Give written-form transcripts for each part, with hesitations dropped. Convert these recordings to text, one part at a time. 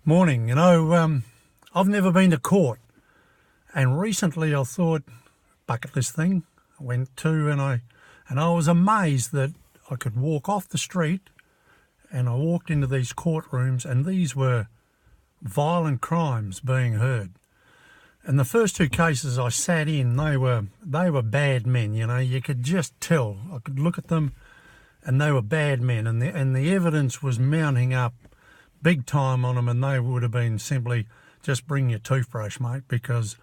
Morning. I've never been to court, and recently I thought, bucket list thing, I went to, and I was amazed that I could walk off the street, and I walked into these courtrooms, and these were violent crimes being heard. And the first two cases I sat in, they were bad men. You could just tell. I could look at them, and they were bad men, and the evidence was mounting up big time on them, and they would have been simply just bring your toothbrush, mate, because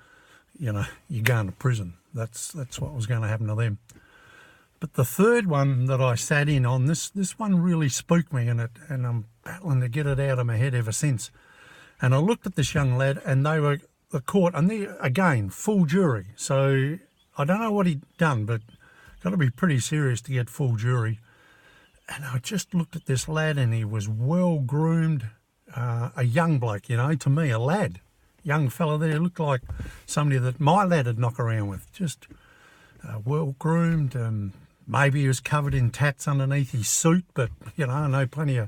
you're going to prison. That's what was going to happen to them. But the third one that I sat in on, this one really spooked me, and I'm battling to get it out of my head ever since. And I looked at this young lad, and they were the court, and they, again, full jury. So I don't know what he'd done, but got to be pretty serious to get full jury. And I just looked at this lad, and he was well-groomed, a young bloke, to me, a lad. Young fella there, looked like somebody that my lad would knock around with. Just well-groomed. Maybe he was covered in tats underneath his suit, but, I know plenty of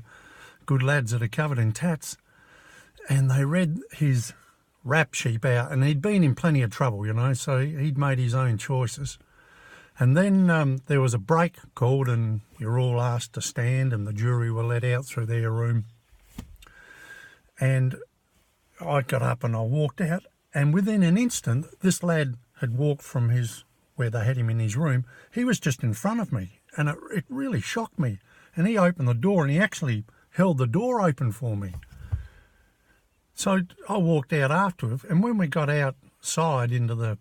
good lads that are covered in tats. And they read his rap sheet out, and he'd been in plenty of trouble, so he'd made his own choices. And then there was a break called, and you're all asked to stand, and the jury were let out through their room. And I got up and I walked out, and within an instant, this lad had walked from where they had him in his room. He was just in front of me, and it really shocked me. And he opened the door, and he actually held the door open for me. So I walked out after him, and when we got outside into the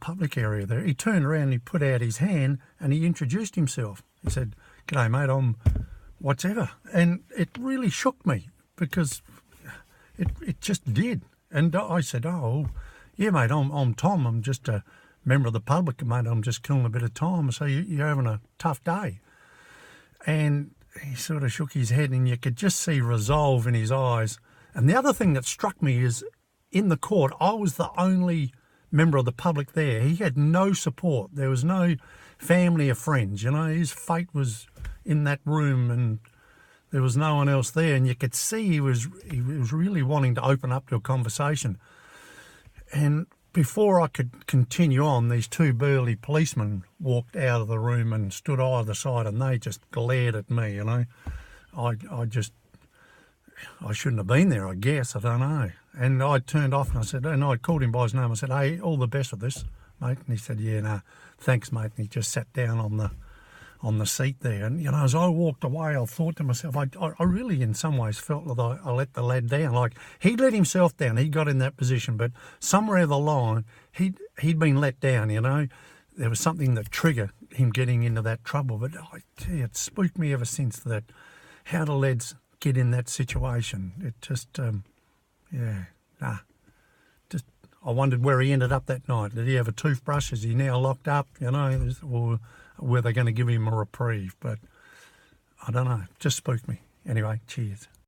public area there, he turned around and he put out his hand and he introduced himself. He said, "G'day, mate, I'm whatever." And it really shook me because it just did. And I said, "Oh, yeah, mate, I'm Tom. I'm just a member of the public, mate. I'm just killing a bit of time. So you're having a tough day." And he sort of shook his head, and you could just see resolve in his eyes. And the other thing that struck me is in the court, I was the only member of the public there. He had no support. There was no family or friends. His fate was in that room, and there was no one else there. And you could see he was really wanting to open up to a conversation. And before I could continue on, these two burly policemen walked out of the room and stood either side, and they just glared at me. I shouldn't have been there, I guess. I don't know. And I turned off, and I called him by his name. I said, "Hey, all the best with this, mate." And he said, "Yeah, no, thanks, mate." And he just sat down on the seat there. And, as I walked away, I thought to myself, I really in some ways felt that I let the lad down. Like, he let himself down. He got in that position. But somewhere along the line, he'd been let down, There was something that triggered him getting into that trouble. But I tell you, it spooked me ever since that how do lads get in that situation. It just, I wondered where he ended up that night. Did he have a toothbrush? Is he now locked up, or were they going to give him a reprieve? But I don't know. It just spooked me. Anyway, cheers.